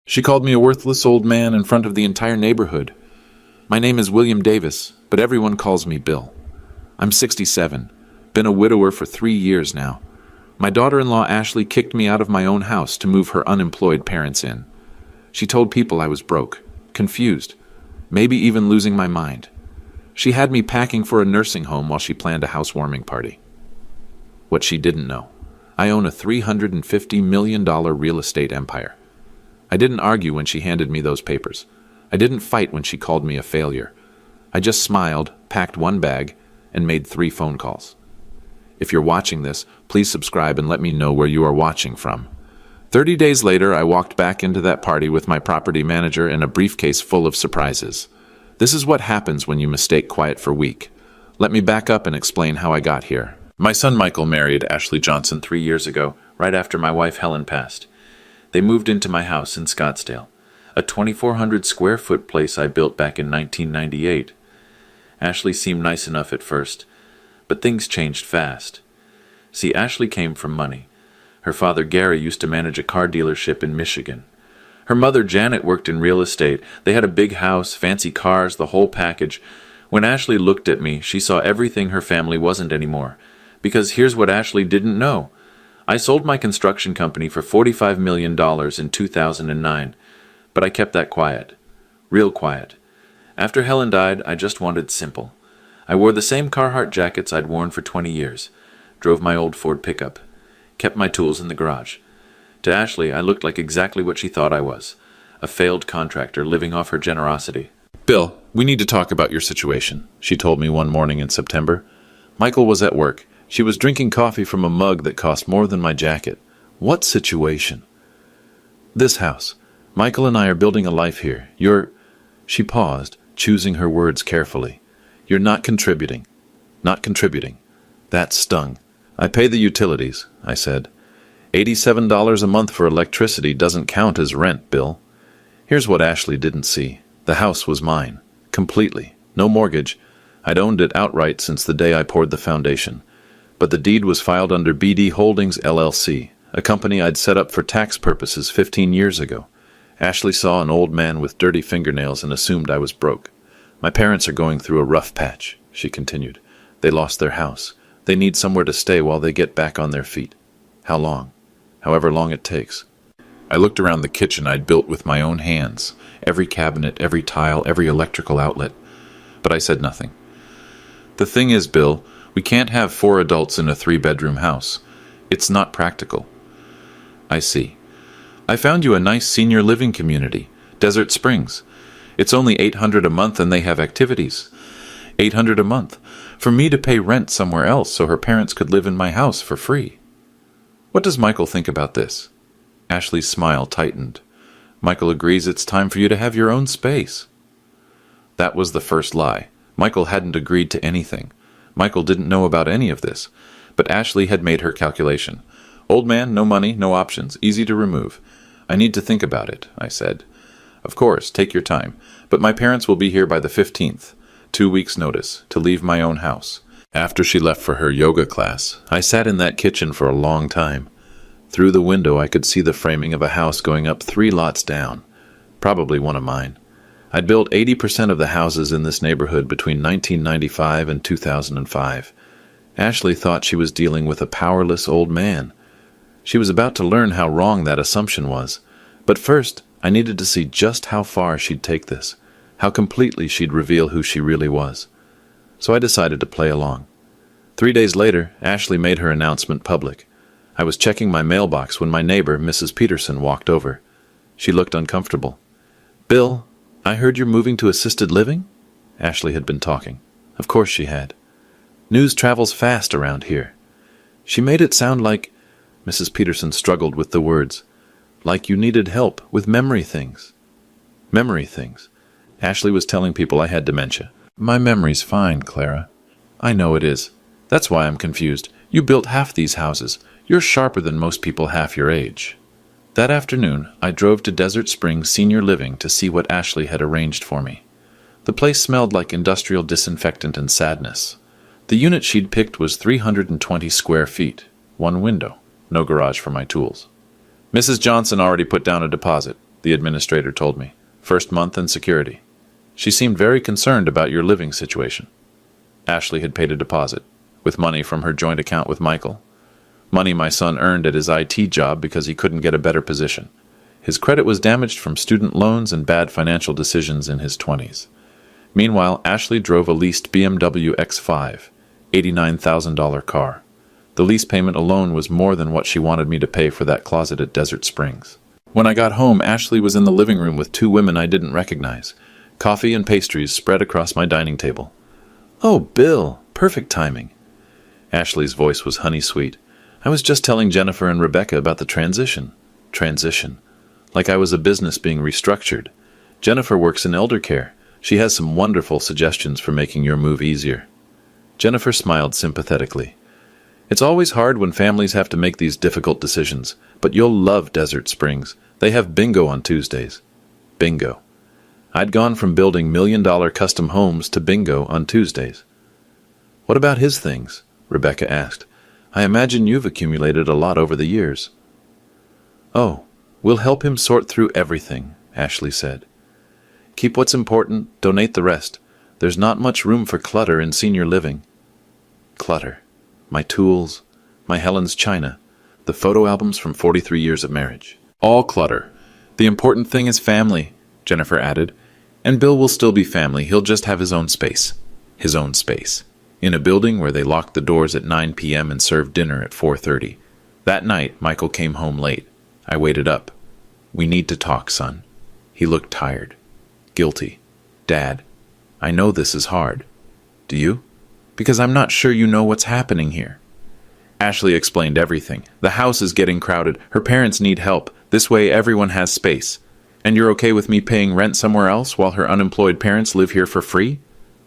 She called me a worthless old man in front of the entire neighborhood. My name is William Davis, but everyone calls me Bill. I'm 67, been a widower for 3 years now. My daughter-in-law Ashley kicked me out of my own house to move her unemployed parents in. She told people I was broke, confused, maybe even losing my mind. She had me packing for a nursing home while she planned a housewarming party. What she didn't know, I own a $350 million real estate empire. I didn't argue when she handed me those papers. I didn't fight when she called me a failure. I just smiled, packed one bag, and made 3 phone calls. If you're watching this, please subscribe and let me know where you are watching from. 30 days later, I walked back into that party with my property manager and a briefcase full of surprises. This is what happens when you mistake quiet for weak. Let me back up and explain how I got here. My son Michael married Ashley Johnson 3 years ago, right after my wife Helen passed. They moved into my house in Scottsdale, a 2,400 square foot place I built back in 1998. Ashley seemed nice enough at first, but things changed fast. See, Ashley came from money. Her father Gary used to manage a car dealership in Michigan. Her mother Janet worked in real estate. They had a big house, fancy cars, the whole package. When Ashley looked at me, she saw everything her family wasn't anymore. Because here's what Ashley didn't know. I sold my construction company for $45 million in 2009, but I kept that quiet. Real quiet. After Helen died, I just wanted simple. I wore the same Carhartt jackets I'd worn for 20 years, drove my old Ford pickup, kept my tools in the garage. To Ashley, I looked like exactly what she thought I was, a failed contractor living off her generosity. "Bill, we need to talk about your situation," she told me one morning in September. Michael was at work. She was drinking coffee from a mug that cost more than my jacket. What situation? "This house. Michael and I are building a life here. You're—" She paused, choosing her words carefully. "You're not contributing. Not contributing." That stung. "I pay the utilities," I said. $87 a month for electricity doesn't count as rent, Bill. Here's what Ashley didn't see. The house was mine. Completely. No mortgage. I'd owned it outright since the day I poured the foundation. But the deed was filed under BD Holdings, LLC, a company I'd set up for tax purposes 15 years ago. Ashley saw an old man with dirty fingernails and assumed I was broke. "My parents are going through a rough patch," she continued. "They lost their house. They need somewhere to stay while they get back on their feet. How long? However long it takes." I looked around the kitchen I'd built with my own hands, every cabinet, every tile, every electrical outlet. But I said nothing. "The thing is, Bill, we can't have 4 adults in a 3-bedroom house. It's not practical." "I see. I found you a nice senior living community, Desert Springs. It's only $800 a month and they have activities. $800 a month for me to pay rent somewhere else so her parents could live in my house for free. What does Michael think about this?" Ashley's smile tightened. "Michael agrees it's time for you to have your own space." That was the first lie. Michael hadn't agreed to anything. Michael didn't know about any of this. But Ashley had made her calculation. "Old man, no money, no options, easy to remove. I need to think about it," I said. "Of course, take your time. But my parents will be here by the 15th. 2 weeks' notice, to leave my own house." After she left for her yoga class, I sat in that kitchen for a long time. Through the window I could see the framing of a house going up 3 lots down. Probably one of mine. I'd built 80% of the houses in this neighborhood between 1995 and 2005. Ashley thought she was dealing with a powerless old man. She was about to learn how wrong that assumption was. But first, I needed to see just how far she'd take this, how completely she'd reveal who she really was. So I decided to play along. 3 days later, Ashley made her announcement public. I was checking my mailbox when my neighbor, Mrs. Peterson, walked over. She looked uncomfortable. "Bill, I heard you're moving to assisted living?" Ashley had been talking. Of course she had. "News travels fast around here." She made it sound like— Mrs. Peterson struggled with the words. "Like you needed help with memory things." Memory things. Ashley was telling people I had dementia. "My memory's fine, Clara." "I know it is. That's why I'm confused. You built half these houses. You're sharper than most people half your age." That afternoon, I drove to Desert Springs Senior Living to see what Ashley had arranged for me. The place smelled like industrial disinfectant and sadness. The unit she'd picked was 320 square feet, 1 window, no garage for my tools. "Mrs. Johnson already put down a deposit," the administrator told me. First month and security. She seemed very concerned about your living situation. Ashley had paid a deposit, with money from her joint account with Michael. Money my son earned at his IT job because he couldn't get a better position. His credit was damaged from student loans and bad financial decisions in his 20s. Meanwhile, Ashley drove a leased BMW X5, $89,000 car. The lease payment alone was more than what she wanted me to pay for that closet at Desert Springs. When I got home, Ashley was in the living room with two women I didn't recognize. Coffee and pastries spread across my dining table. "Oh, Bill, perfect timing." Ashley's voice was honey-sweet. "I was just telling Jennifer and Rebecca about the transition." Transition. Like I was a business being restructured. Jennifer works in elder care. She has some wonderful suggestions for making your move easier. Jennifer smiled sympathetically. "It's always hard when families have to make these difficult decisions, but you'll love Desert Springs. They have bingo on Tuesdays." Bingo. I'd gone from building million-dollar custom homes to bingo on Tuesdays. "What about his things?" Rebecca asked. "I imagine you've accumulated a lot over the years." "Oh, we'll help him sort through everything," Ashley said. "Keep what's important, donate the rest. There's not much room for clutter in senior living." Clutter. My tools, my Helen's china, the photo albums from 43 years of marriage. All clutter. "The important thing is family," Jennifer added. "And Bill will still be family, he'll just have his own space." His own space. In a building where they locked the doors at 9 p.m. and served dinner at 4:30. That night, Michael came home late. I waited up. "We need to talk, son." He looked tired. Guilty. "Dad, I know this is hard." "Do you?" "Because I'm not sure you know what's happening here." Ashley explained everything. "The house is getting crowded. Her parents need help. This way everyone has space. And you're okay with me paying rent somewhere else while her unemployed parents live here for free?"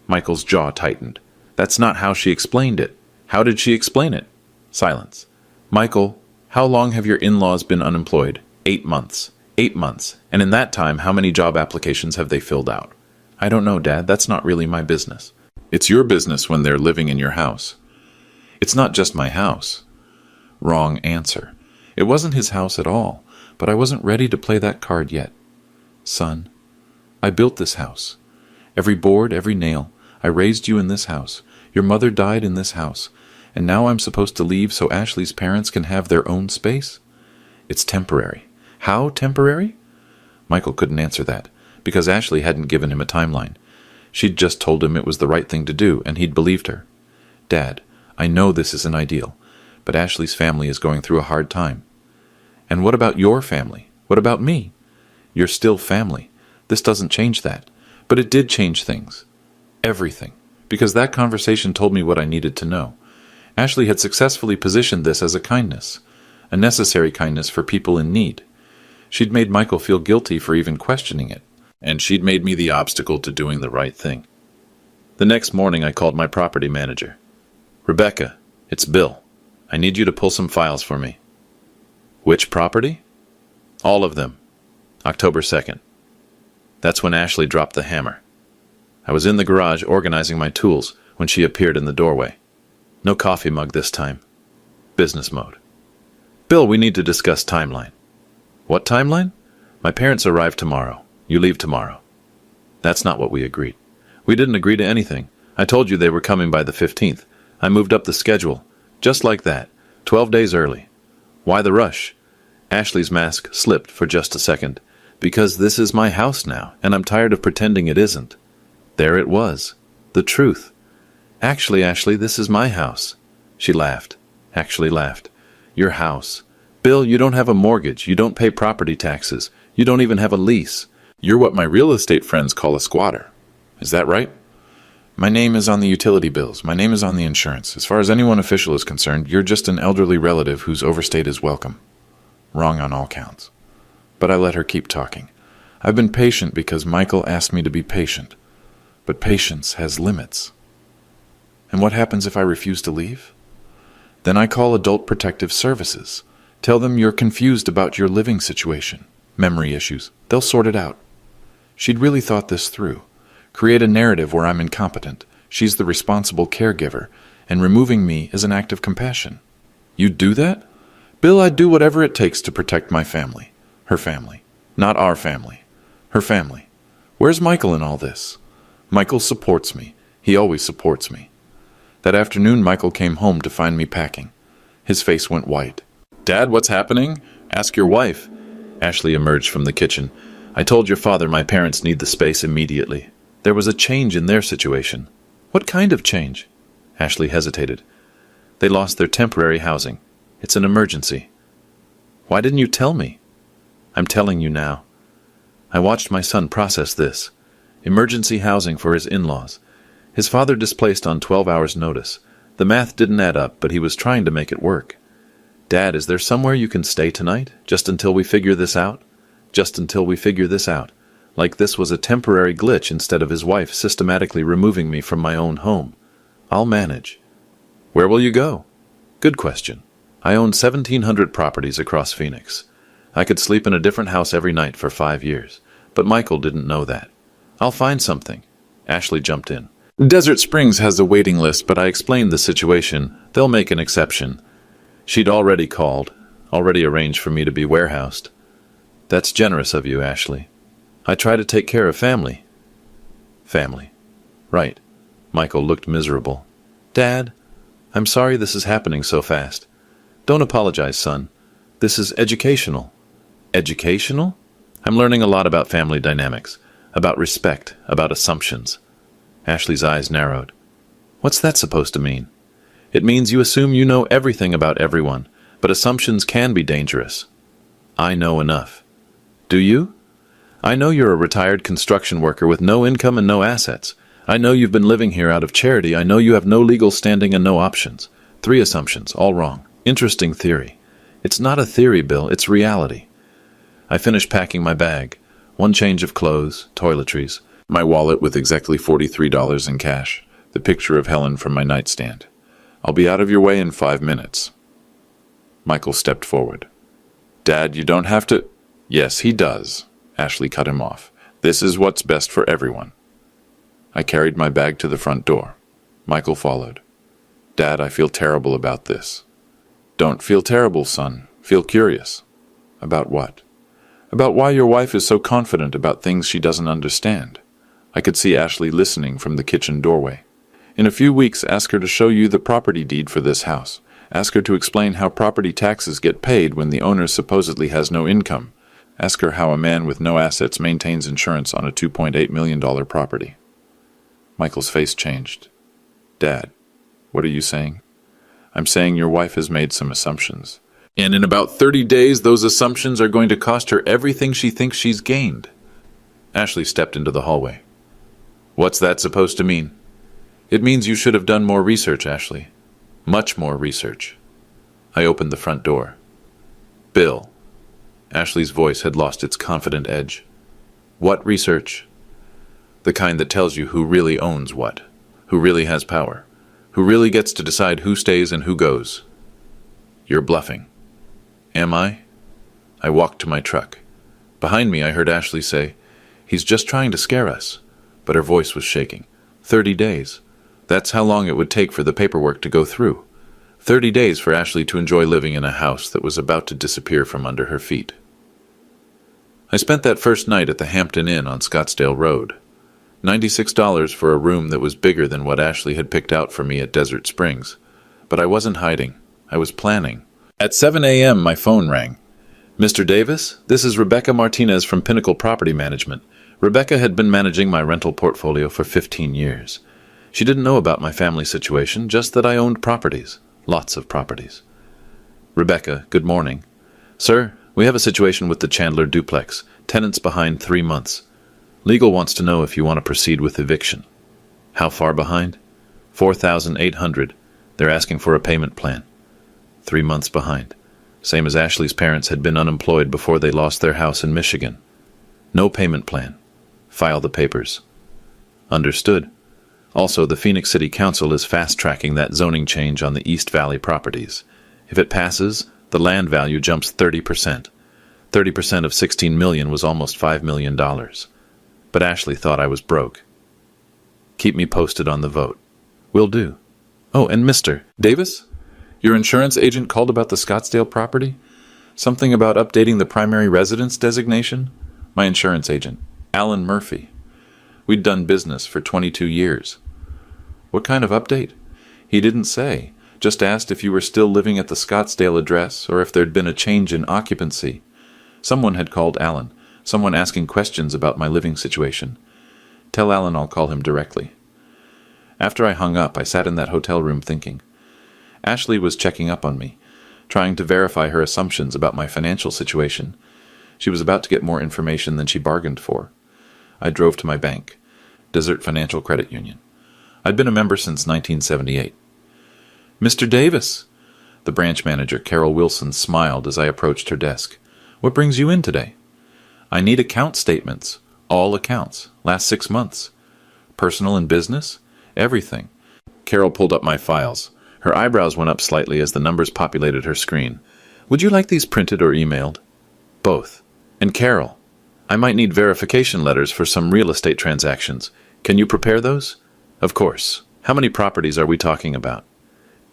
Michael's jaw tightened. "That's not how she explained it." "How did she explain it?" Silence. "Michael, how long have your in-laws been unemployed?" 8 months. 8 months. And in that time, how many job applications have they filled out?" "I don't know, Dad. That's not really my business." "It's your business when they're living in your house." "It's not just my house." Wrong answer. It wasn't his house at all, but I wasn't ready to play that card yet. "Son, I built this house. Every board, every nail. I raised you in this house. Your mother died in this house. And now I'm supposed to leave so Ashley's parents can have their own space? It's temporary." "How temporary?" Michael couldn't answer that, because Ashley hadn't given him a timeline. She'd just told him it was the right thing to do, and he'd believed her. "Dad, I know this isn't ideal, but Ashley's family is going through a hard time." "And what about your family? What about me?" "You're still family. This doesn't change that. But it did change things. Everything. Because that conversation told me what I needed to know. Ashley had successfully positioned this as a kindness, a necessary kindness for people in need. She'd made Michael feel guilty for even questioning it, and she'd made me the obstacle to doing the right thing. The next morning I called my property manager. "Rebecca, it's Bill. I need you to pull some files for me." "Which property?" "All of them. October 2nd. That's when Ashley dropped the hammer. I was in the garage organizing my tools when she appeared in the doorway. No coffee mug this time. Business mode. "Bill, we need to discuss timeline." "What timeline?" "My parents arrive tomorrow. You leave tomorrow." "That's not what we agreed." "We didn't agree to anything. I told you they were coming by the 15th. I moved up the schedule. Just like that. 12 days early." "Why the rush?" Ashley's mask slipped for just a second. "Because this is my house now, and I'm tired of pretending it isn't." There it was. The truth. "Actually, Ashley, this is my house." She laughed. Ashley laughed. "Your house. Bill, you don't have a mortgage. You don't pay property taxes. You don't even have a lease. You're what my real estate friends call a squatter. Is that right?" "My name is on the utility bills. My name is on the insurance. As far as anyone official is concerned, you're just an elderly relative whose overstayed is welcome." Wrong on all counts. But I let her keep talking. "I've been patient because Michael asked me to be patient. But patience has limits." "And what happens if I refuse to leave?" "Then I call Adult Protective Services. Tell them you're confused about your living situation. Memory issues. They'll sort it out." She'd really thought this through. Create a narrative where I'm incompetent. She's the responsible caregiver, and removing me is an act of compassion. "You'd do that?" "Bill, I'd do whatever it takes to protect my family. Her family. Not our family. Her family. Where's Michael in all this? Michael supports me. He always supports me. That afternoon, Michael came home to find me packing. His face went white. Dad, what's happening? Ask your wife. Ashley emerged from the kitchen. I told your father my parents need the space immediately. There was a change in their situation. What kind of change? Ashley hesitated. They lost their temporary housing. It's an emergency. Why didn't you tell me? I'm telling you now. I watched my son process this. Emergency housing for his in-laws. His father displaced on 12 hours' notice. The math didn't add up, but he was trying to make it work. Dad, is there somewhere you can stay tonight, just until we figure this out? Just until we figure this out. Like this was a temporary glitch instead of his wife systematically removing me from my own home. I'll manage. Where will you go? Good question. I own 1,700 properties across Phoenix. I could sleep in a different house every night for 5 years, but Michael didn't know that. I'll find something. Ashley jumped in. Desert Springs has a waiting list, but I explained the situation. They'll make an exception. She'd already called, already arranged for me to be warehoused. That's generous of you, Ashley. I try to take care of family. Family. Right. Michael looked miserable. Dad, I'm sorry this is happening so fast. Don't apologize, son. This is educational. Educational? I'm learning a lot about family dynamics, about respect, about assumptions. Ashley's eyes narrowed. What's that supposed to mean? It means you assume you know everything about everyone, but assumptions can be dangerous. I know enough. Do you? I know you're a retired construction worker with no income and no assets. I know you've been living here out of charity. I know you have no legal standing and no options. 3 assumptions, all wrong. Interesting theory. It's not a theory, Bill, it's reality. I finished packing my bag. 1 change of clothes, toiletries, my wallet with exactly $43 in cash, the picture of Helen from my nightstand. I'll be out of your way in 5 minutes. Michael stepped forward. Dad, you don't have to... Yes, he does. Ashley cut him off. This is what's best for everyone. I carried my bag to the front door. Michael followed. Dad, I feel terrible about this. Don't feel terrible, son. Feel curious. About what? About why your wife is so confident about things she doesn't understand. I could see Ashley listening from the kitchen doorway. In a few weeks, ask her to show you the property deed for this house. Ask her to explain how property taxes get paid when the owner supposedly has no income. Ask her how a man with no assets maintains insurance on a $2.8 million property. Michael's face changed. Dad, what are you saying? I'm saying your wife has made some assumptions. And in about 30 days, those assumptions are going to cost her everything she thinks she's gained. Ashley stepped into the hallway. What's that supposed to mean? It means you should have done more research, Ashley. Much more research. I opened the front door. Bill. Ashley's voice had lost its confident edge. What research? The kind that tells you who really owns what, who really has power, who really gets to decide who stays and who goes. You're bluffing. Am I? I walked to my truck. Behind me I heard Ashley say, He's just trying to scare us. But her voice was shaking. 30 days. That's how long it would take for the paperwork to go through. 30 days for Ashley to enjoy living in a house that was about to disappear from under her feet. I spent that first night at the Hampton Inn on Scottsdale Road. $96 for a room that was bigger than what Ashley had picked out for me at Desert Springs. But I wasn't hiding. I was planning. At 7 a.m. my phone rang. Mr. Davis, this is Rebecca Martinez from Pinnacle Property Management. Rebecca had been managing my rental portfolio for 15 years. She didn't know about my family situation, just that I owned properties. Lots of properties. Rebecca, good morning. Sir, we have a situation with the Chandler duplex. Tenants behind 3 months. Legal wants to know if you want to proceed with eviction. How far behind? $4,800. They're asking for a payment plan. 3 months behind. Same as Ashley's parents had been unemployed before they lost their house in Michigan. No payment plan. File the papers. Understood. Also, the Phoenix City Council is fast-tracking that zoning change on the East Valley properties. If it passes, the land value jumps 30%. 30% of $16 million was almost $5 million. But Ashley thought I was broke. Keep me posted on the vote. Will do. Oh, and Mr. Davis? Your insurance agent called about the Scottsdale property? Something about updating the primary residence designation? My insurance agent, Alan Murphy. We'd done business for 22 years. What kind of update? He didn't say, just asked if you were still living at the Scottsdale address or if there'd been a change in occupancy. Someone had called Alan, someone asking questions about my living situation. Tell Alan I'll call him directly. After I hung up, I sat in that hotel room thinking. Ashley was checking up on me, trying to verify her assumptions about my financial situation. She was about to get more information than she bargained for. I drove to my bank, Desert Financial Credit Union. I'd been a member since 1978. Mr. Davis, the branch manager, Carol Wilson, smiled as I approached her desk. What brings you in today? I need account statements, all accounts, last 6 months. Personal and business, everything. Carol pulled up my files. Her eyebrows went up slightly as the numbers populated her screen. Would you like these printed or emailed? Both. And Carol, I might need verification letters for some real estate transactions. Can you prepare those? Of course. How many properties are we talking about?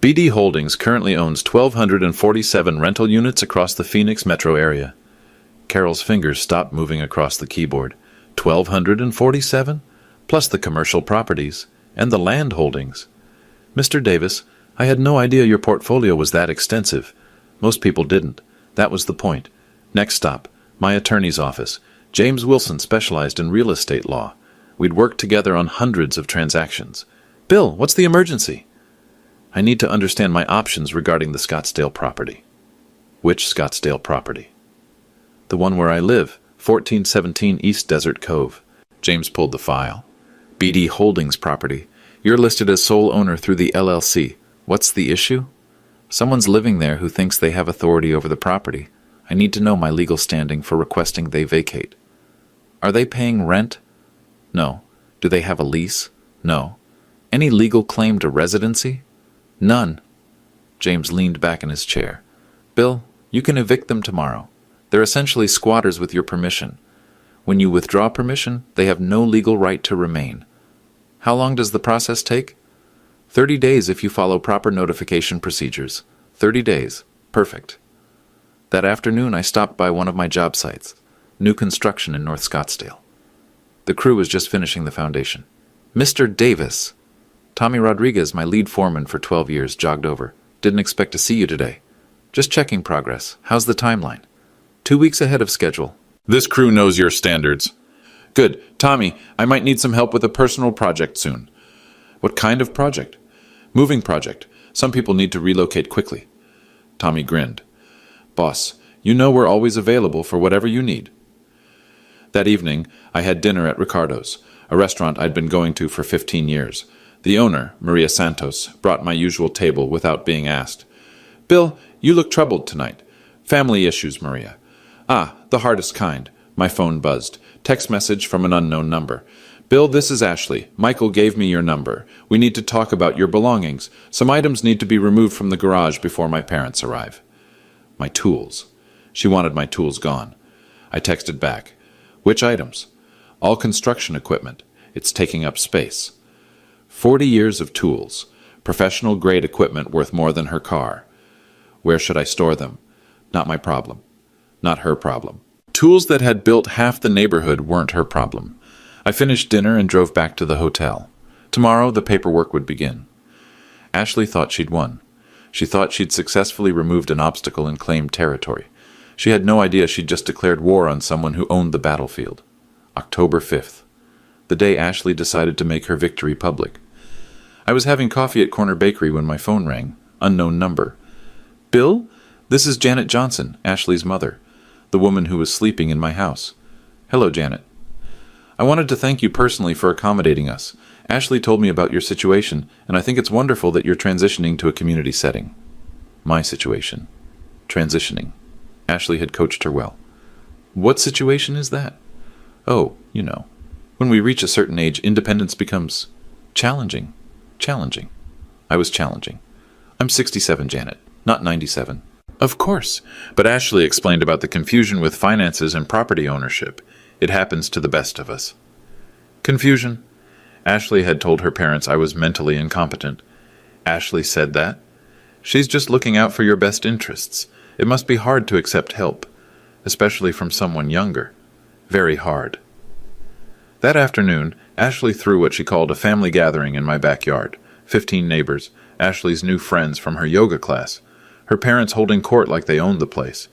BD Holdings currently owns 1,247 rental units across the Phoenix metro area. Carol's fingers stopped moving across the keyboard. 1,247? Plus the commercial properties and the land holdings. Mr. Davis, I had no idea your portfolio was that extensive. Most people didn't. That was the point. Next stop, my attorney's office. James Wilson specialized in real estate law. We'd worked together on hundreds of transactions. Bill, what's the emergency? I need to understand my options regarding the Scottsdale property. Which Scottsdale property? The one where I live, 1417 East Desert Cove. James pulled the file. BD Holdings property. You're listed as sole owner through the LLC. What's the issue? Someone's living there who thinks they have authority over the property. I need to know my legal standing for requesting they vacate. Are they paying rent? No. Do they have a lease? No. Any legal claim to residency? None. James leaned back in his chair. Bill, you can evict them tomorrow. They're essentially squatters with your permission. When you withdraw permission, they have no legal right to remain. How long does the process take? 30 days if you follow proper notification procedures. 30 days. Perfect. That afternoon, I stopped by one of my job sites, new construction in North Scottsdale. The crew was just finishing the foundation. Mr. Davis, Tommy Rodriguez, my lead foreman for 12 years, jogged over. Didn't expect to see you today. Just checking progress. How's the timeline? 2 weeks ahead of schedule. This crew knows your standards. Good. Tommy, I might need some help with a personal project soon. What kind of project? Moving project. Some people need to relocate quickly. Tommy grinned. Boss, you know we're always available for whatever you need. That evening, I had dinner at Ricardo's, a restaurant I'd been going to for 15 years. The owner, Maria Santos, brought my usual table without being asked. Bill, you look troubled tonight. Family issues, Maria. Ah, the hardest kind. My phone buzzed. Text message from an unknown number. Bill, this is Ashley. Michael gave me your number. We need to talk about your belongings. Some items need to be removed from the garage before my parents arrive. My tools. She wanted my tools gone. I texted back. Which items? All construction equipment. It's taking up space. 40 years of tools. Professional-grade equipment worth more than her car. Where should I store them? Not my problem. Not her problem. Tools that had built half the neighborhood weren't her problem. I finished dinner and drove back to the hotel. Tomorrow, the paperwork would begin. Ashley thought she'd won. She thought she'd successfully removed an obstacle and claimed territory. She had no idea she'd just declared war on someone who owned the battlefield. October 5th. The day Ashley decided to make her victory public. I was having coffee at Corner Bakery when my phone rang. Unknown number. Bill? This is Janet Johnson, Ashley's mother, the woman who was sleeping in my house. Hello, Janet. I wanted to thank you personally for accommodating us. Ashley told me about your situation, and I think it's wonderful that you're transitioning to a community setting. My situation. Transitioning. Ashley had coached her well. What situation is that? Oh, you know. When we reach a certain age, independence becomes challenging. Challenging. I was challenging. I'm 67, Janet, not 97. Of course, but Ashley explained about the confusion with finances and property ownership. It happens to the best of us. Confusion. Ashley had told her parents I was mentally incompetent. Ashley said that. She's just looking out for your best interests. It must be hard to accept help, especially from someone younger. very hard. That afternoon, Ashley threw what she called a family gathering in my backyard. 15 neighbors, Ashley's new friends from her yoga class, her parents holding court like they owned the place.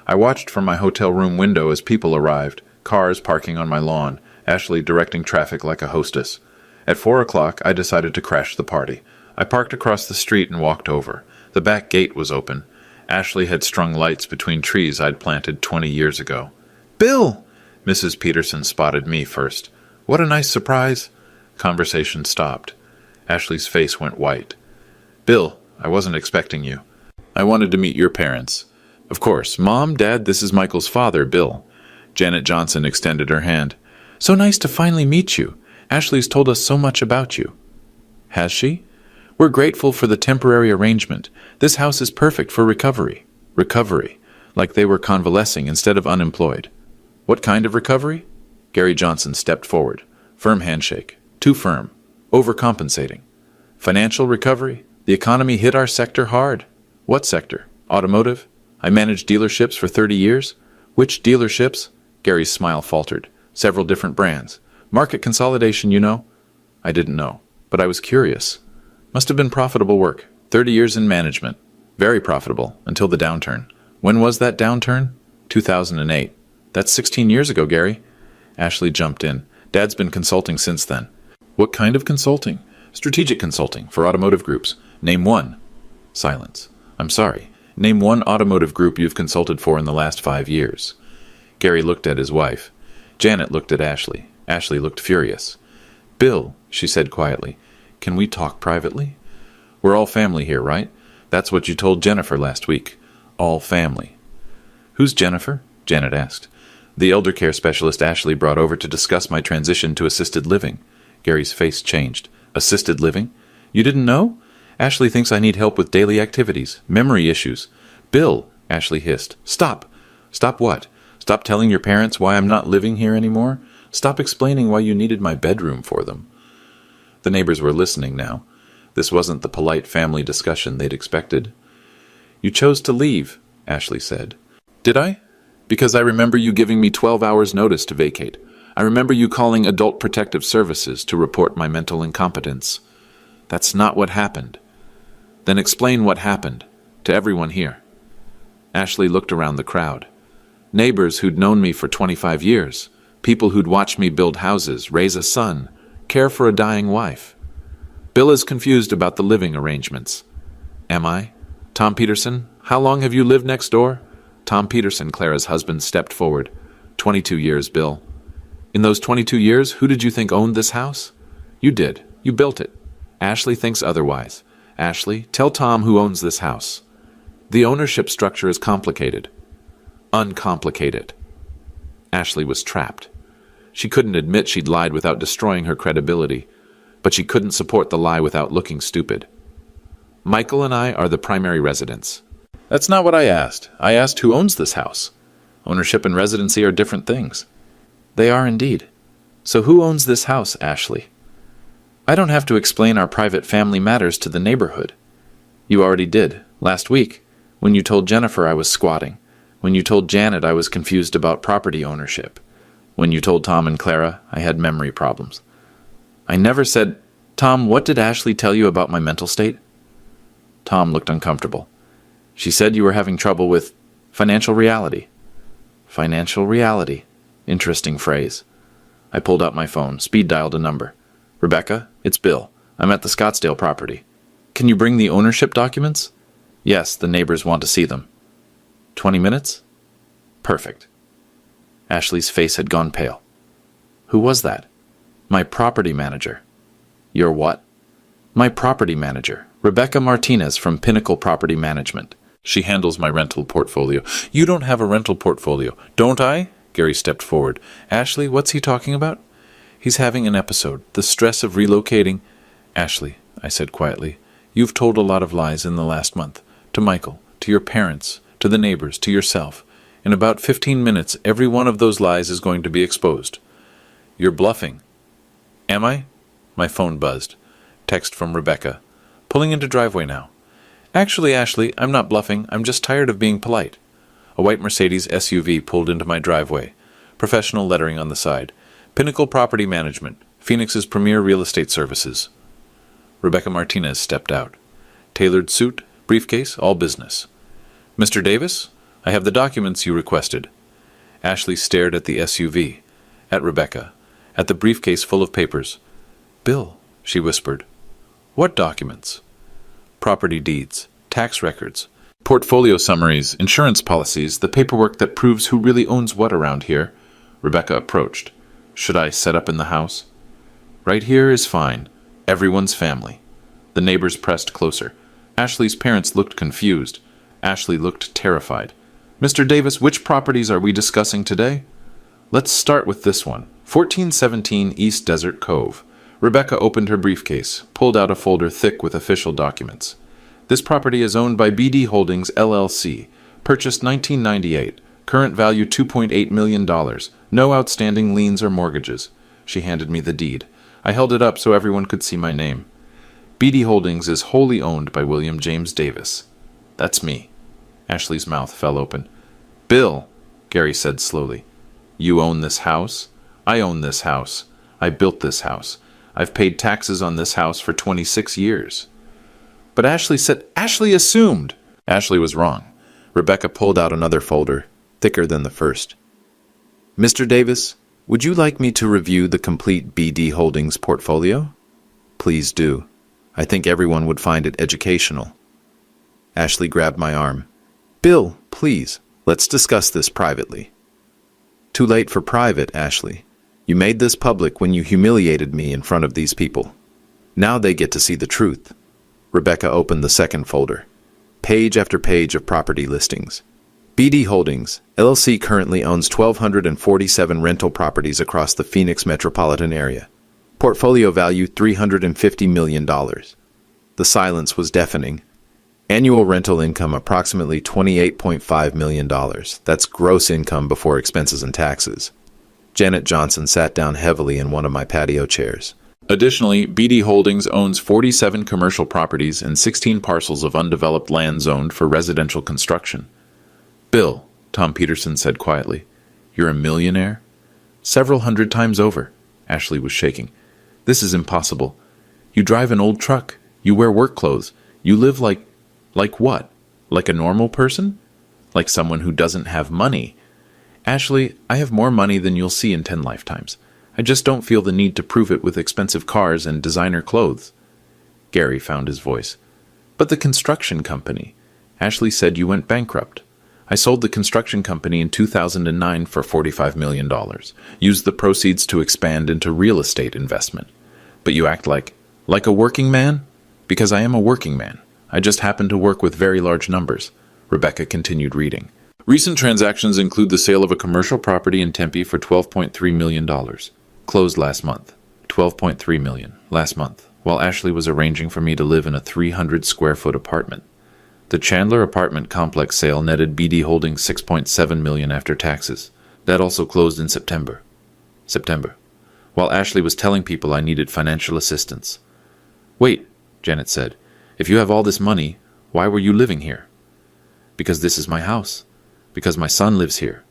I watched from my hotel room window as people arrived, cars parking on my lawn, Ashley directing traffic like a hostess. At 4 o'clock, I decided to crash the party. I parked across the street and walked over. The back gate was open. Ashley had strung lights between trees I'd planted 20 years ago. "Bill!" Mrs. Peterson spotted me first. "What a nice surprise." Conversation stopped. Ashley's face went white. "Bill, I wasn't expecting you. I wanted to meet your parents. Of course, Mom, Dad, this is Michael's father, Bill." Janet Johnson extended her hand. "So nice to finally meet you. Ashley's told us so much about you." "Has she? We're grateful for the temporary arrangement. This house is perfect for recovery." Recovery, like they were convalescing instead of unemployed. "What kind of recovery?" Gary Johnson stepped forward. Firm handshake. Too firm. Overcompensating. "Financial recovery? The economy hit our sector hard." "What sector? Automotive? I managed dealerships for 30 years. "Which dealerships?" Gary's smile faltered. "Several different brands. Market consolidation, you know." I didn't know, but I was curious. Must have been profitable work. 30 years in management. Very profitable, until the downturn. When was that downturn? 2008. That's 16 years ago, Gary. Ashley jumped in. Dad's been consulting since then. "What kind of consulting?" "Strategic consulting, for automotive groups. Name one." Silence. "I'm sorry. Name one automotive group you've consulted for in the last 5 years." Gary looked at his wife. Janet looked at Ashley. Ashley looked furious. "Bill," she said quietly, "can we talk privately? We're all family here, right? That's what you told Jennifer last week. All family." "Who's Jennifer?" Janet asked. "The elder care specialist Ashley brought over to discuss my transition to assisted living." Gary's face changed. "Assisted living? You didn't know? Ashley thinks I need help with daily activities, memory issues." "Bill," Ashley hissed. "Stop." "Stop what? Stop telling your parents why I'm not living here anymore? Stop explaining why you needed my bedroom for them." The neighbors were listening now. This wasn't the polite family discussion they'd expected. "You chose to leave," Ashley said. "Did I? Because I remember you giving me 12 hours notice to vacate. I remember you calling Adult Protective Services to report my mental incompetence. That's not what happened." "Then explain what happened, to everyone here." Ashley looked around the crowd. Neighbors who'd known me for 25 years, people who'd watched me build houses, raise a son, care for a dying wife. "Bill is confused about the living arrangements." "Am I? Tom Peterson, how long have you lived next door?" Tom Peterson, Clara's husband, stepped forward. 22 years, Bill." "In those 22 years, who did you think owned this house?" "You did. You built it." "Ashley thinks otherwise." "Ashley, tell Tom who owns this house." "The ownership structure is complicated." "Uncomplicated." Ashley was trapped. She couldn't admit she'd lied without destroying her credibility, but she couldn't support the lie without looking stupid. "Michael and I are the primary residents." "That's not what I asked. I asked who owns this house. Ownership and residency are different things." "They are indeed. So who owns this house, Ashley?" "I don't have to explain our private family matters to the neighborhood." "You already did, last week, when you told Jennifer I was squatting, when you told Janet I was confused about property ownership, when you told Tom and Clara I had memory problems." "I never said—" "Tom, what did Ashley tell you about my mental state?" Tom looked uncomfortable. "She said you were having trouble with financial reality." "Financial reality. Interesting phrase." I pulled out my phone, speed dialed a number. "Rebecca, it's Bill. I'm at the Scottsdale property. Can you bring the ownership documents?" "Yes, the neighbors want to see them." 20 minutes? Perfect. Ashley's face had gone pale. "Who was that?" "My property manager." "Your what?" "My property manager, Rebecca Martinez from Pinnacle Property Management. She handles my rental portfolio." "You don't have a rental portfolio." "Don't I?" Gary stepped forward. "Ashley, what's he talking about?" "He's having an episode. The stress of relocating." "Ashley," I said quietly, "you've told a lot of lies in the last month. To Michael, to your parents, to the neighbors, to yourself. In about 15 minutes, every one of those lies is going to be exposed. You're bluffing." "Am I?" My phone buzzed. Text from Rebecca. "Pulling into driveway now." "Actually, Ashley, I'm not bluffing. I'm just tired of being polite." A white Mercedes SUV pulled into my driveway. Professional lettering on the side. Pinnacle Property Management, Phoenix's premier real estate services. Rebecca Martinez stepped out. Tailored suit, briefcase, all business. Mr. Davis, I have the documents you requested. Ashley stared at the SUV, at Rebecca, at the briefcase full of papers. Bill, she whispered. What documents? Property deeds, tax records, portfolio summaries, insurance policies, the paperwork that proves who really owns what around here. Rebecca approached. Should I set up in the house? Right here is fine. Everyone's family. The neighbors pressed closer. Ashley's parents looked confused. Ashley looked terrified. Mr. Davis, which properties are we discussing today? Let's start with this one. 1417 East Desert Cove. Rebecca opened her briefcase, pulled out a folder thick with official documents. This property is owned by BD Holdings, LLC. Purchased 1998. Current value $2.8 million. No outstanding liens or mortgages. She handed me the deed. I held it up so everyone could see my name. BD Holdings is wholly owned by William James Davis. That's me. Ashley's mouth fell open. Bill, Gary said slowly. You own this house? I own this house. I built this house. I've paid taxes on this house for 26 years. But Ashley said, Ashley assumed. Ashley was wrong. Rebecca pulled out another folder, thicker than the first. Mr. Davis, would you like me to review the complete BD Holdings portfolio? Please do. I think everyone would find it educational. Ashley grabbed my arm. Bill, please, let's discuss this privately. Too late for private, Ashley. You made this public when you humiliated me in front of these people. Now they get to see the truth. Rebecca opened the second folder. Page after page of property listings. BD Holdings, LLC currently owns 1,247 rental properties across the Phoenix metropolitan area. Portfolio value $350 million. The silence was deafening. Annual rental income approximately $28.5 million. That's gross income before expenses and taxes. Janet Johnson sat down heavily in one of my patio chairs. Additionally, BD Holdings owns 47 commercial properties and 16 parcels of undeveloped land zoned for residential construction. Bill, Tom Peterson said quietly, you're a millionaire? Several hundred times over. Ashley was shaking. This is impossible. You drive an old truck. You wear work clothes. You live like what? Like a normal person? Like someone who doesn't have money? Ashley, I have more money than you'll see in 10 lifetimes. I just don't feel the need to prove it with expensive cars and designer clothes. Gary found his voice. But the construction company. Ashley said you went bankrupt. I sold the construction company in 2009 for $45 million. Used the proceeds to expand into real estate investment. But you act like a working man? Because I am a working man. I just happen to work with very large numbers. Rebecca continued reading. Recent transactions include the sale of a commercial property in Tempe for $12.3 million. Closed last month. $12.3 million. Last month, while Ashley was arranging for me to live in a 300-square-foot apartment. The Chandler apartment complex sale netted BD Holdings $6.7 million after taxes. That also closed in September. While Ashley was telling people I needed financial assistance. Wait, Janet said. If you have all this money, why were you living here? Because this is my house. Because my son lives here.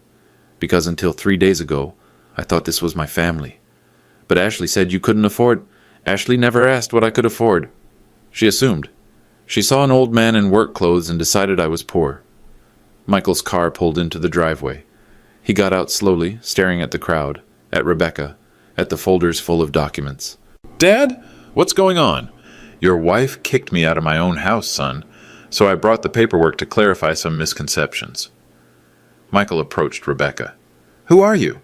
Because until 3 days ago, I thought this was my family. But Ashley said you couldn't afford. Ashley never asked what I could afford. She assumed. She saw an old man in work clothes and decided I was poor. Michael's car pulled into the driveway. He got out slowly, staring at the crowd, at Rebecca, at the folders full of documents. Dad, what's going on? Your wife kicked me out of my own house, son, so I brought the paperwork to clarify some misconceptions. Michael approached Rebecca. Who are you?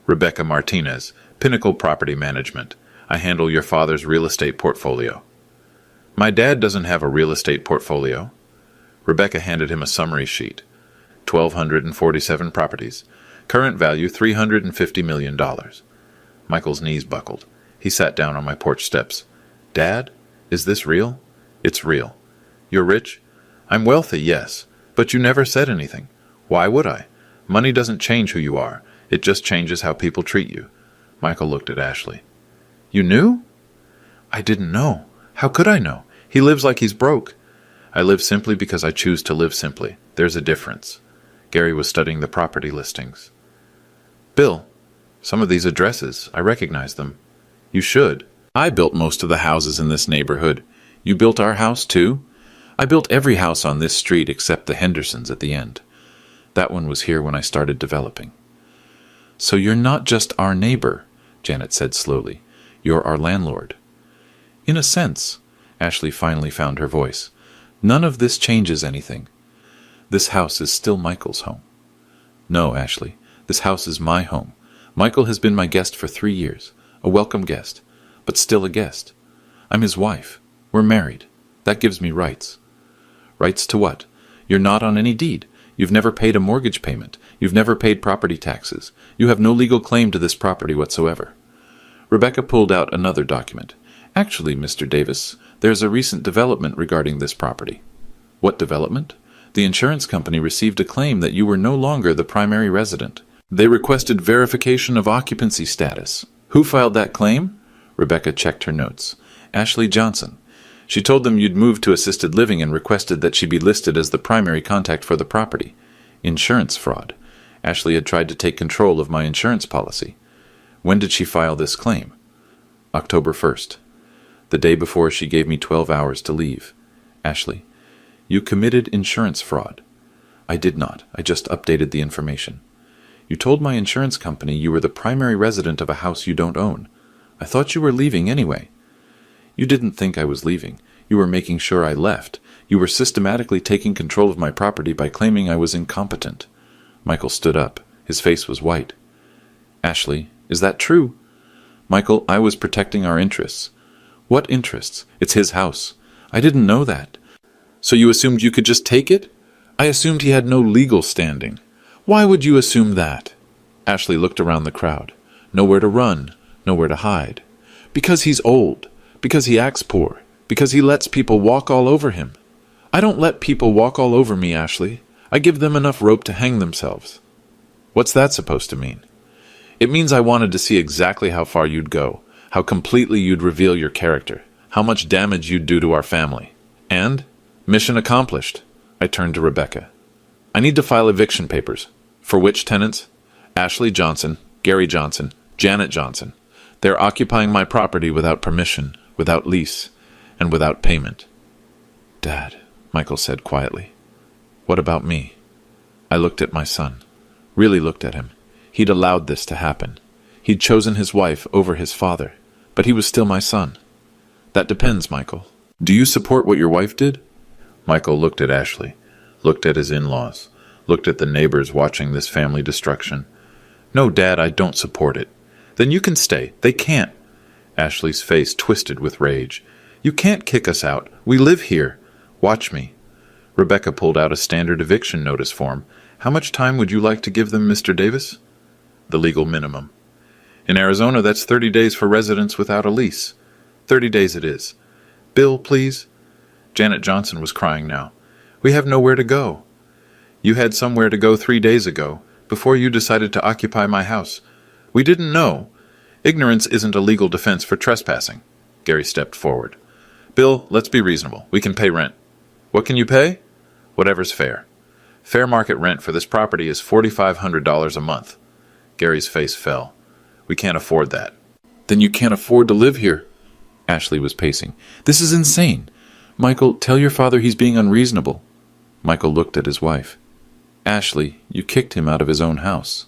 Rebecca Martinez, Pinnacle Property Management. I handle your father's real estate portfolio. My dad doesn't have a real estate portfolio. Rebecca handed him a summary sheet. 1,247 properties. Current value $350 million. Michael's knees buckled. He sat down on my porch steps. Dad, is this real? It's real. You're rich? I'm wealthy, yes, but you never said anything. Why would I? Money doesn't change who you are. It just changes how people treat you. Michael looked at Ashley. You knew? I didn't know. How could I know? He lives like he's broke. I live simply because I choose to live simply. There's a difference. Gary was studying the property listings. Bill, some of these addresses, I recognize them. You should. I built most of the houses in this neighborhood. You built our house, too? I built every house on this street except the Hendersons at the end. That one was here when I started developing. So you're not just our neighbor, Janet said slowly. You're our landlord. In a sense, Ashley finally found her voice. None of this changes anything. This house is still Michael's home. No, Ashley, this house is my home. Michael has been my guest for 3 years, a welcome guest, but still a guest. I'm his wife. We're married. That gives me rights. Rights to what? You're not on any deed. You've never paid a mortgage payment. You've never paid property taxes. You have no legal claim to this property whatsoever. Rebecca pulled out another document. Actually, Mr. Davis, there's a recent development regarding this property. What development? The insurance company received a claim that you were no longer the primary resident. They requested verification of occupancy status. Who filed that claim? Rebecca checked her notes. Ashley Johnson. She told them you'd moved to assisted living and requested that she be listed as the primary contact for the property. Insurance fraud. Ashley had tried to take control of my insurance policy. When did she file this claim? October 1st. The day before she gave me 12 hours to leave. Ashley, you committed insurance fraud. I did not. I just updated the information. You told my insurance company you were the primary resident of a house you don't own. I thought you were leaving anyway. You didn't think I was leaving. You were making sure I left. You were systematically taking control of my property by claiming I was incompetent. Michael stood up. His face was white. Ashley, is that true? Michael, I was protecting our interests. What interests? It's his house. I didn't know that. So you assumed you could just take it? I assumed he had no legal standing. Why would you assume that? Ashley looked around the crowd. Nowhere to run, nowhere to hide. Because he's old. Because he acts poor. Because he lets people walk all over him. I don't let people walk all over me, Ashley. I give them enough rope to hang themselves. What's that supposed to mean? It means I wanted to see exactly how far you'd go, how completely you'd reveal your character, how much damage you'd do to our family. And? Mission accomplished. I turned to Rebecca. I need to file eviction papers. For which tenants? Ashley Johnson, Gary Johnson, Janet Johnson. They're occupying my property without permission, without lease, and without payment. Dad, Michael said quietly. What about me? I looked at my son. Really looked at him. He'd allowed this to happen. He'd chosen his wife over his father, but he was still my son. That depends, Michael. Do you support what your wife did? Michael looked at Ashley, looked at his in-laws, looked at the neighbors watching this family destruction. No, Dad, I don't support it. Then you can stay. They can't. Ashley's face twisted with rage. You can't kick us out. We live here. Watch me. Rebecca pulled out a standard eviction notice form. How much time would you like to give them, Mr. Davis? The legal minimum. In Arizona, that's 30 days for residents without a lease. 30 days it is. Bill, please. Janet Johnson was crying now. We have nowhere to go. You had somewhere to go 3 days ago, before you decided to occupy my house. We didn't know. Ignorance isn't a legal defense for trespassing. Gary stepped forward. Bill, let's be reasonable. We can pay rent. What can you pay? Whatever's fair. Fair market rent for this property is $4,500 a month. Gary's face fell. We can't afford that. Then you can't afford to live here. Ashley was pacing. This is insane. Michael, tell your father he's being unreasonable. Michael looked at his wife. Ashley, you kicked him out of his own house.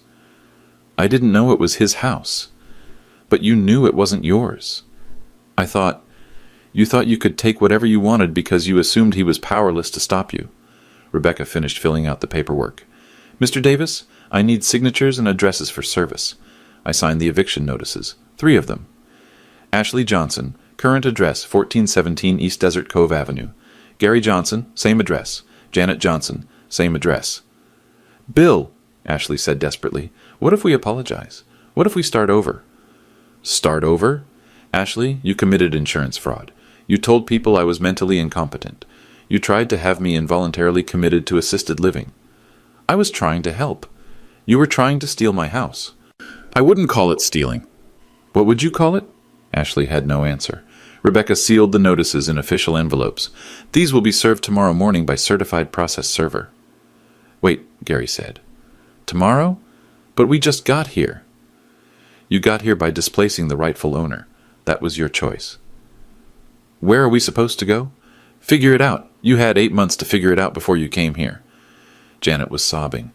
I didn't know it was his house. But you knew it wasn't yours. You thought you could take whatever you wanted because you assumed he was powerless to stop you. Rebecca finished filling out the paperwork. Mr. Davis, I need signatures and addresses for service. I signed the eviction notices, 3 of them. Ashley Johnson, current address 1417 East Desert Cove Avenue. Gary Johnson, same address. Janet Johnson, same address. Bill, Ashley said desperately, what if we apologize? What if we start over? Start over? Ashley, you committed insurance fraud. You told people I was mentally incompetent. You tried to have me involuntarily committed to assisted living. I was trying to help. You were trying to steal my house. I wouldn't call it stealing. What would you call it? Ashley had no answer. Rebecca sealed the notices in official envelopes. These will be served tomorrow morning by certified process server. Wait, Gary said. Tomorrow? But we just got here. You got here by displacing the rightful owner. That was your choice. Where are we supposed to go? Figure it out. You had 8 months to figure it out before you came here. Janet was sobbing.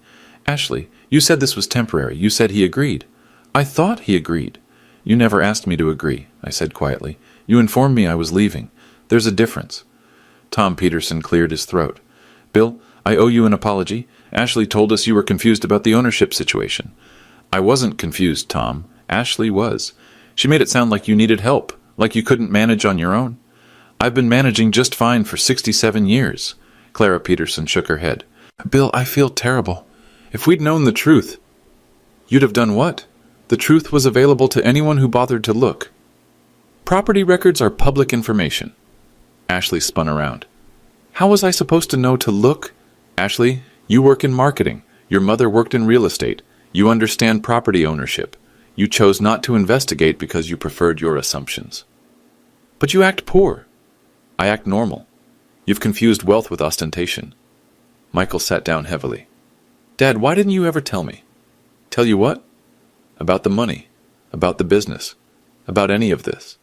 Ashley, you said this was temporary. You said he agreed. I thought he agreed. You never asked me to agree, I said quietly. You informed me I was leaving. There's a difference. Tom Peterson cleared his throat. Bill, I owe you an apology. Ashley told us you were confused about the ownership situation. I wasn't confused, Tom. Ashley was. She made it sound like you needed help, like you couldn't manage on your own. I've been managing just fine for 67 years. Clara Peterson shook her head. Bill, I feel terrible. If we'd known the truth, you'd have done what? The truth was available to anyone who bothered to look. Property records are public information. Ashley spun around. How was I supposed to know to look? Ashley, you work in marketing. Your mother worked in real estate. You understand property ownership. You chose not to investigate because you preferred your assumptions. But you act poor. I act normal. You've confused wealth with ostentation. Michael sat down heavily. Dad, why didn't you ever tell me? Tell you what? About the money, about the business, about any of this.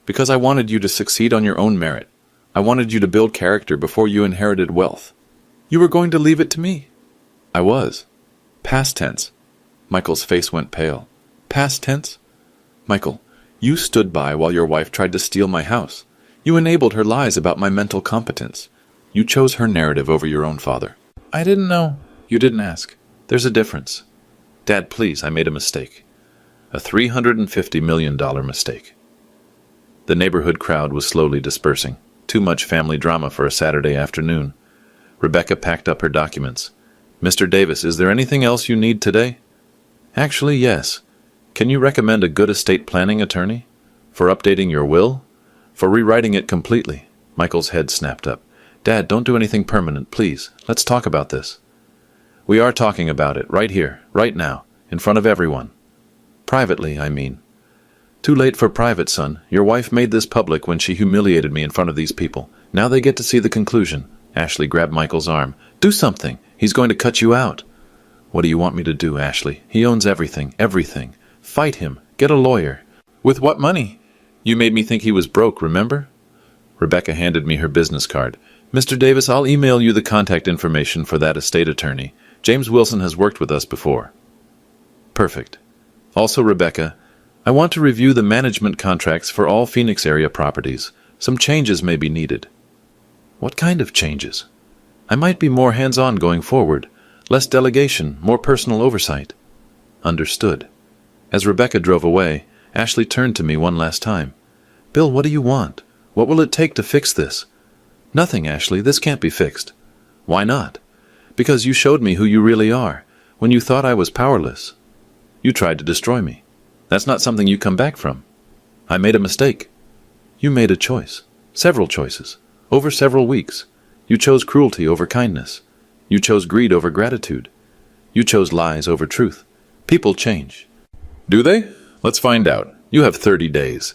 Because I wanted you to succeed on your own merit. I wanted you to build character before you inherited wealth. You were going to leave it to me. I was. Past tense. Michael's face went pale. Past tense? Michael, you stood by while your wife tried to steal my house. You enabled her lies about my mental competence. You chose her narrative over your own father. I didn't know. You didn't ask. There's a difference. Dad, please, I made a mistake. A $350 million mistake. The neighborhood crowd was slowly dispersing. Too much family drama for a Saturday afternoon. Rebecca packed up her documents. Mr. Davis, is there anything else you need today? Actually, yes. Can you recommend a good estate planning attorney? For updating your will? For rewriting it completely? Michael's head snapped up. Dad, don't do anything permanent, please. Let's talk about this. We are talking about it, right here, right now, in front of everyone. Privately, I mean. Too late for private, son. Your wife made this public when she humiliated me in front of these people. Now they get to see the conclusion. Ashley grabbed Michael's arm. Do something. He's going to cut you out. What do you want me to do, Ashley? He owns everything, everything. Fight him. Get a lawyer. With what money? You made me think he was broke, remember? Rebecca handed me her business card. Mr. Davis, I'll email you the contact information for that estate attorney. James Wilson has worked with us before. Perfect. Also, Rebecca, I want to review the management contracts for all Phoenix area properties. Some changes may be needed. What kind of changes? I might be more hands-on going forward. Less delegation, more personal oversight. Understood. As Rebecca drove away, Ashley turned to me one last time. Bill, what do you want? What will it take to fix this? Nothing, Ashley. This can't be fixed. Why not? Because you showed me who you really are, when you thought I was powerless. You tried to destroy me. That's not something you come back from. I made a mistake. You made a choice. Several choices. Over several weeks. You chose cruelty over kindness. You chose greed over gratitude. You chose lies over truth. People change. Do they? Let's find out. You have 30 days.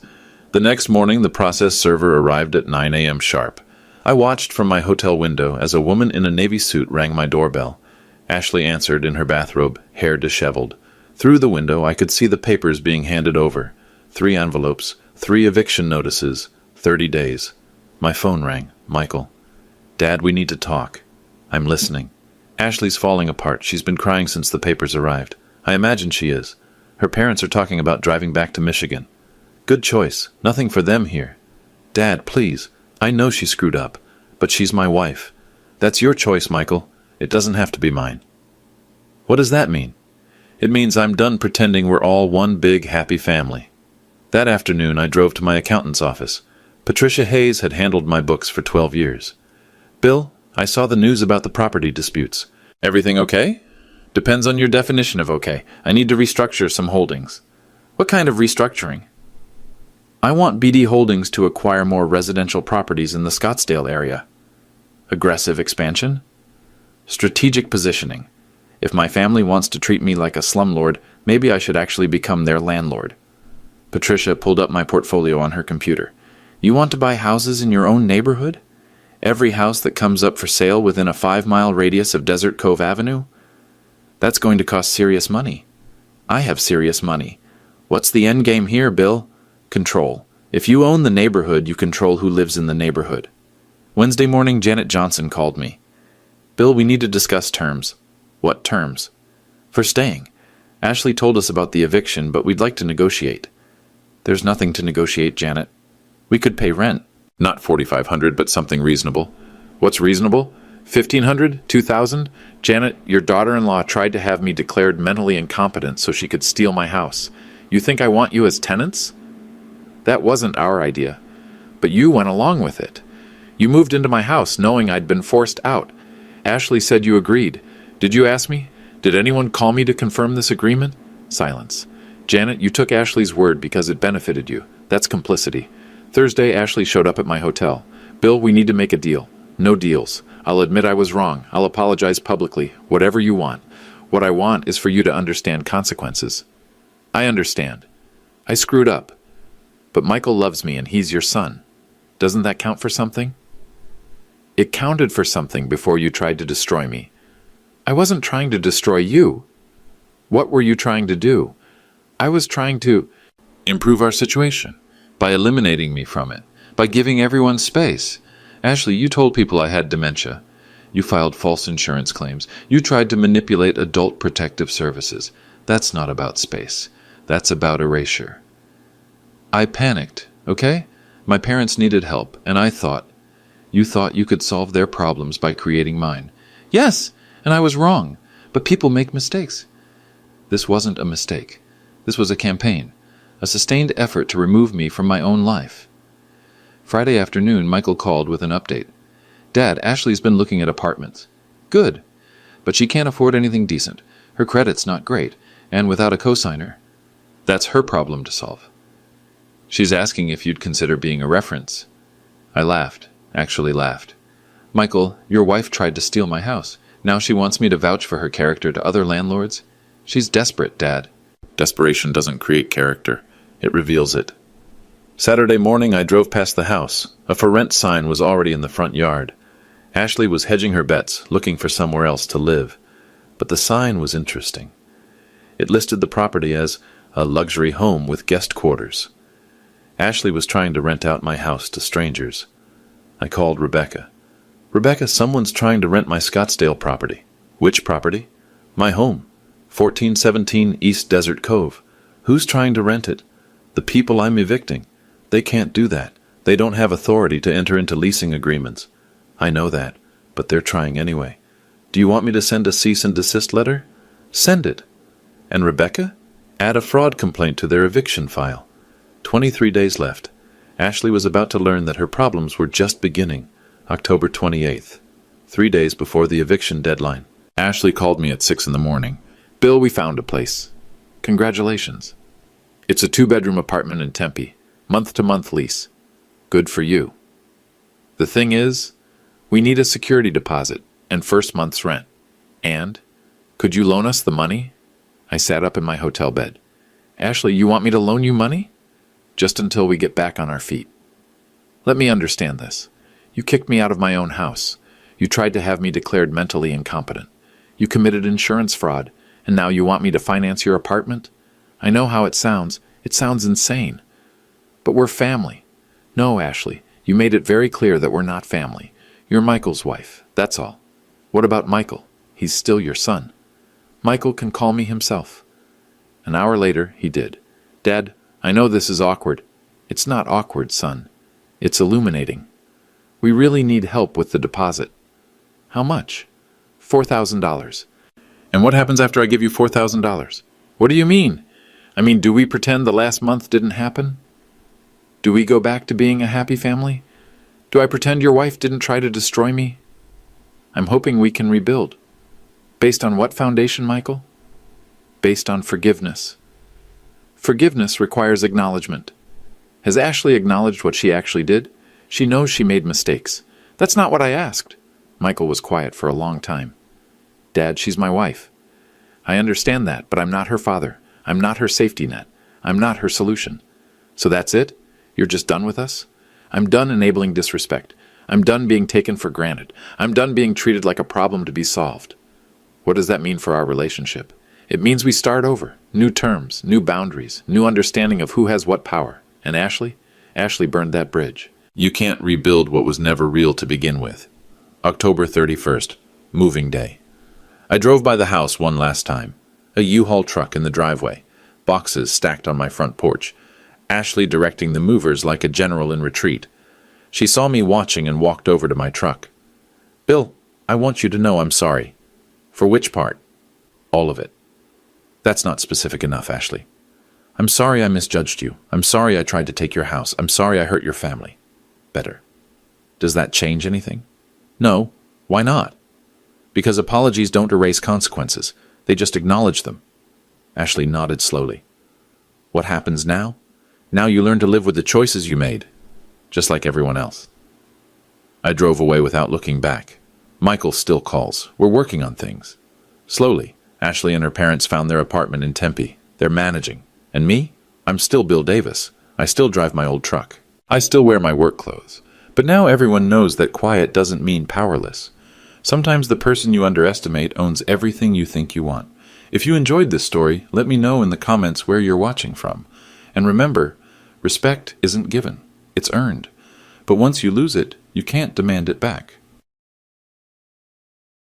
The next morning, the process server arrived at 9 a.m. sharp. I watched from my hotel window as a woman in a navy suit rang my doorbell. Ashley answered in her bathrobe, hair disheveled. Through the window, I could see the papers being handed over. 3 envelopes, 3 eviction notices, 30 days. My phone rang. Michael. Dad, we need to talk. I'm listening. Ashley's falling apart. She's been crying since the papers arrived. I imagine she is. Her parents are talking about driving back to Michigan. Good choice. Nothing for them here. Dad, please. I know she screwed up, but she's my wife. That's your choice, Michael. It doesn't have to be mine. What does that mean? It means I'm done pretending we're all one big happy family. That afternoon, I drove to my accountant's office. Patricia Hayes had handled my books for 12 years. Bill, I saw the news about the property disputes. Everything okay? Depends on your definition of okay. I need to restructure some holdings. What kind of restructuring? I want BD Holdings to acquire more residential properties in the Scottsdale area. Aggressive expansion? Strategic positioning. If my family wants to treat me like a slumlord, maybe I should actually become their landlord. Patricia pulled up my portfolio on her computer. You want to buy houses in your own neighborhood? Every house that comes up for sale within a 5-mile radius of Desert Cove Avenue? That's going to cost serious money. I have serious money. What's the end game here, Bill? Control. If you own the neighborhood, you control who lives in the neighborhood. Wednesday morning, Janet Johnson called me. Bill, we need to discuss terms. What terms? For staying. Ashley told us about the eviction, but we'd like to negotiate. There's nothing to negotiate, Janet. We could pay rent. Not $4,500, but something reasonable. What's reasonable? $1,500? $2,000? Janet, your daughter-in-law tried to have me declared mentally incompetent so she could steal my house. You think I want you as tenants? That wasn't our idea. But you went along with it. You moved into my house knowing I'd been forced out. Ashley said you agreed. Did you ask me? Did anyone call me to confirm this agreement? Silence. Janet, you took Ashley's word because it benefited you. That's complicity. Thursday, Ashley showed up at my hotel. Bill, we need to make a deal. No deals. I'll admit I was wrong. I'll apologize publicly. Whatever you want. What I want is for you to understand consequences. I understand. I screwed up. But Michael loves me and he's your son. Doesn't that count for something? It counted for something before you tried to destroy me. I wasn't trying to destroy you. What were you trying to do? I was trying to improve our situation by eliminating me from it, by giving everyone space. Ashley, you told people I had dementia. You filed false insurance claims. You tried to manipulate adult protective services. That's not about space. That's about erasure. I panicked, okay? My parents needed help, and I thought. You thought you could solve their problems by creating mine. Yes, and I was wrong, but people make mistakes. This wasn't a mistake. This was a campaign, a sustained effort to remove me from my own life. Friday afternoon, Michael called with an update. Dad, Ashley's been looking at apartments. Good, but she can't afford anything decent. Her credit's not great, and without a cosigner. That's her problem to solve. She's asking if you'd consider being a reference. I laughed, actually laughed. Michael, your wife tried to steal my house. Now she wants me to vouch for her character to other landlords? She's desperate, Dad. Desperation doesn't create character. It reveals it. Saturday morning, I drove past the house. A for rent sign was already in the front yard. Ashley was hedging her bets, looking for somewhere else to live. But the sign was interesting. It listed the property as a luxury home with guest quarters. Ashley was trying to rent out my house to strangers. I called Rebecca. Rebecca, someone's trying to rent my Scottsdale property. Which property? My home. 1417 East Desert Cove. Who's trying to rent it? The people I'm evicting. They can't do that. They don't have authority to enter into leasing agreements. I know that, but they're trying anyway. Do you want me to send a cease and desist letter? Send it. And Rebecca? Add a fraud complaint to their eviction file. 23 days left. Ashley was about to learn that her problems were just beginning. October 28th. 3 days before the eviction deadline. Ashley called me at 6 in the morning. Bill, we found a place. Congratulations. It's a 2-bedroom apartment in Tempe. Month-to-month lease. Good for you. The thing is, we need a security deposit and first month's rent. And, could you loan us the money? I sat up in my hotel bed. Ashley, you want me to loan you money? Just until we get back on our feet. Let me understand this. You kicked me out of my own house. You tried to have me declared mentally incompetent. You committed insurance fraud, and now you want me to finance your apartment? I know how it sounds. It sounds insane. But we're family. No, Ashley, you made it very clear that we're not family. You're Michael's wife, that's all. What about Michael? He's still your son. Michael can call me himself. An hour later, he did. Dad, I know this is awkward. It's not awkward, son. It's illuminating. We really need help with the deposit. How much? $4,000. And what happens after I give you $4,000? What do you mean? I mean, do we pretend the last month didn't happen? Do we go back to being a happy family? Do I pretend your wife didn't try to destroy me? I'm hoping we can rebuild. Based on what foundation, Michael? Based on forgiveness. Forgiveness requires acknowledgement. Has Ashley acknowledged what she actually did? She knows she made mistakes. That's not what I asked. Michael was quiet for a long time. Dad, she's my wife. I understand that, but I'm not her father. I'm not her safety net. I'm not her solution. So that's it? You're just done with us? I'm done enabling disrespect. I'm done being taken for granted. I'm done being treated like a problem to be solved. What does that mean for our relationship? It means we start over. New terms, new boundaries, new understanding of who has what power. And Ashley? Ashley burned that bridge. You can't rebuild what was never real to begin with. October 31st, moving day. I drove by the house one last time. A U-Haul truck in the driveway. Boxes stacked on my front porch. Ashley directing the movers like a general in retreat. She saw me watching and walked over to my truck. Bill, I want you to know I'm sorry. For which part? All of it. That's not specific enough, Ashley. I'm sorry I misjudged you. I'm sorry I tried to take your house. I'm sorry I hurt your family. Better. Does that change anything? No. Why not? Because apologies don't erase consequences. They just acknowledge them. Ashley nodded slowly. What happens now? Now you learn to live with the choices you made, just like everyone else. I drove away without looking back. Michael still calls. We're working on things. Slowly, Ashley and her parents found their apartment in Tempe. They're managing. And me? I'm still Bill Davis. I still drive my old truck. I still wear my work clothes. But now everyone knows that quiet doesn't mean powerless. Sometimes the person you underestimate owns everything you think you want. If you enjoyed this story, let me know in the comments where you're watching from. And remember, respect isn't given. It's earned. But once you lose it, you can't demand it back.